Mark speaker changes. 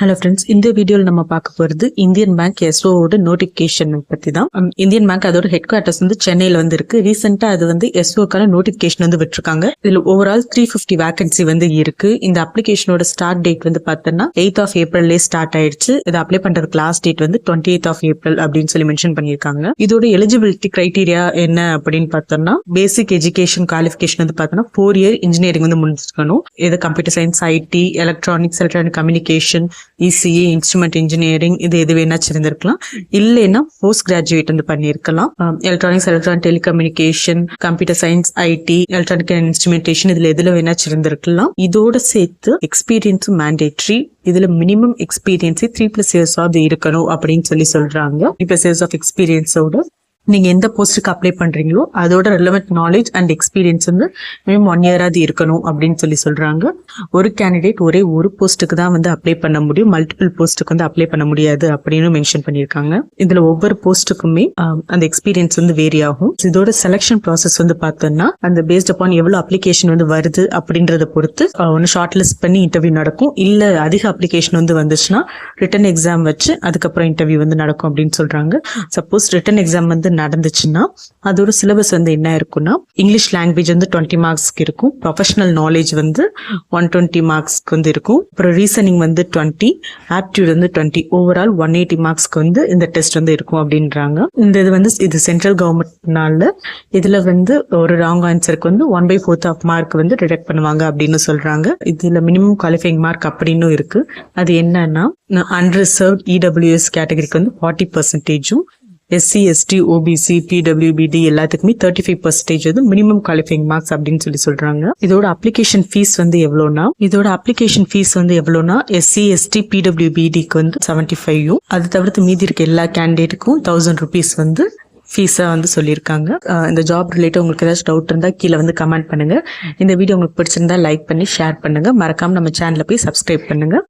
Speaker 1: Hello friends, இந்த வீடியோவில் நம்ம பார்க்க போகிறது இந்தியன் பேங்க் எஸ்ஓவோட நோட்டிஃபிகேஷன் பற்றி தான். இந்தியன் பேங்க் அதோட ஹெட் குவார்ட்டர்ஸ் வந்து சென்னையில் வந்து இருக்கு. ரீசெண்டாக அது வந்து எஸ்ஓக்கான நோட்டிஃபிகேஷன் வந்து விட்டுருக்காங்க. இதில் ஓவரால் 350 வேகன்சி வந்து இருக்கு. இந்த அப்ளிகேஷனோட ஸ்டார்ட் டேட் வந்து பார்த்தோன்னா 8th of April ஸ்டார்ட் ஆயிடுச்சு. இதை அப்ளை பண்றதுக்கு லாஸ்ட் டேட் வந்து 28th of April அப்படின்னு சொல்லி மென்ஷன் பண்ணியிருக்காங்க. இதோட எலிஜிபிலிட்டி கிரைட்டீரியா என்ன அப்படின்னு பார்த்தோம்னா, பேசிக் எஜுகேஷன் குவாலிஃபிகேஷன் வந்து பார்த்தோன்னா 4 year இன்ஜினியரிங் வந்து முடிச்சிருக்கணும். இது computer science, IT, electronics communication, ECA, instrument engineering, இது எது வேணாச்சும் இருந்திருக்கலாம். இல்லைன்னா போஸ்ட் கிராஜுவேட் வந்து பண்ணியிருக்கலாம். Electronics, telecommunication, computer science, IT, electronic and instrumentation, இதுல எதுல வேணாச்சும் இருந்திருக்கலாம். இதோட சேர்த்து எக்ஸ்பீரியன்ஸும் மேண்டேட்ரி. இதுல மினிமம் எக்ஸ்பீரியன்ஸ் 3+ years இருக்கணும் அப்படின்னு சொல்லி சொல்றாங்க. 3+ years ஆஃப் எக்ஸ்பீரியன்ஸோட நீங்க எந்த போஸ்ட்டுக்கு அப்ளை பண்றீங்களோ அதோட ரெலவெண்ட் நாலேஜ் அண்ட் எக்ஸ்பீரியன்ஸ் வந்து மினிமம் 1 year இருக்கணும் அப்படின்னு சொல்லி சொல்றாங்க. ஒரு கேண்டிடேட் ஒரே ஒரு போஸ்ட்டுக்கு தான் வந்து அப்ளை பண்ண முடியும், மல்டிபிள் போஸ்ட்டுக்கு வந்து அப்ளை பண்ண முடியாது அப்படின்னு மென்ஷன் பண்ணியிருக்காங்க. இதுல ஒவ்வொரு போஸ்ட்டுக்குமே அந்த எக்ஸ்பீரியன்ஸ் வந்து வேரி ஆகும். இதோட செலக்ஷன் ப்ராசஸ் வந்து பார்த்தோம்னா அந்த பேஸ்ட் அப்பான் எவ்வளவு அப்ளிகேஷன் வந்து வருது அப்படின்றத பொறுத்து ஒன்று ஷார்ட் லிஸ்ட் பண்ணி இன்டர்வியூ நடக்கும். இல்ல அதிக அப்ளிகேஷன் வந்து வந்துச்சுன்னா ரிட்டன் எக்ஸாம் வச்சு அதுக்கப்புறம் இன்டர்வியூ வந்து நடக்கும் அப்படின்னு சொல்றாங்க. சப்போஸ் ரிட்டன் எக்ஸாம் வந்து நடந்துச்சுன்னா அதோட சிலபஸ் வந்து என்ன இருக்குன்னா, இங்கிலீஷ் லாங்குவேஜ் வந்து 20 மார்க்ஸ்க்கு இருக்கும், ப்ரொஃபஷனல் நாலேஜ் வந்து 120 மார்க்ஸ்க்கு வந்து இருக்கும், அப்புறம் ரீசனிங் வந்து 20, ஆப்டிடியூட் வந்து 20, ஓவரால் 180 மார்க்ஸ்க்கு வந்து இந்த டெஸ்ட் வந்து இருக்கும் அப்படின்றாங்க. இந்த இது வந்து இது சென்ட்ரல் கவர்மெண்ட்னால இதுல வந்து ஒரு ராங் ஆன்சருக்கு வந்து 1/4 ஆஃப் மார்க் வந்து டிடெக்ட் பண்ணுவாங்க அப்படின்னு சொல்றாங்க. இதுல மினிமம் குவாலிஃபைங் மார்க் அப்படின்னு இருக்கு. அது என்னன்னா, அன்ரிசர்வ்ட் இடபிள்யூஎஸ் கேட்டகரிக்கு வந்து 40%, எஸ்சி, எஸ்டி, ஓபிசி, பிடபிள்யூபிடி எல்லாத்துக்குமே 35% வந்து மினிமம் குவாலிஃபைங் மார்க்ஸ் அப்படின்னு சொல்லி சொல்றாங்க. இதோட அப்ளிகேஷன் ஃபீஸ் வந்து எவ்வளோனா எஸ்சி, எஸ்டி, பிடபிள்யூபிடிக்கு வந்து 75, அது தவிர்த்து மீதி இருக்க எல்லா கேண்டிடேட்டுக்கும் 1000 rupees வந்து ஃபீஸா வந்து சொல்லியிருக்காங்க. இந்த ஜாப் ரிலேட்டட் உங்களுக்கு ஏதாச்சும் டவுட் இருந்தா கீழே வந்து கமெண்ட் பண்ணுங்க. இந்த வீடியோ உங்களுக்கு பிடிச்சிருந்தா லைக் பண்ணி ஷேர் பண்ணுங்க. மறக்காம நம்ம சேனலை போய் சப்ஸ்கிரைப் பண்ணுங்க.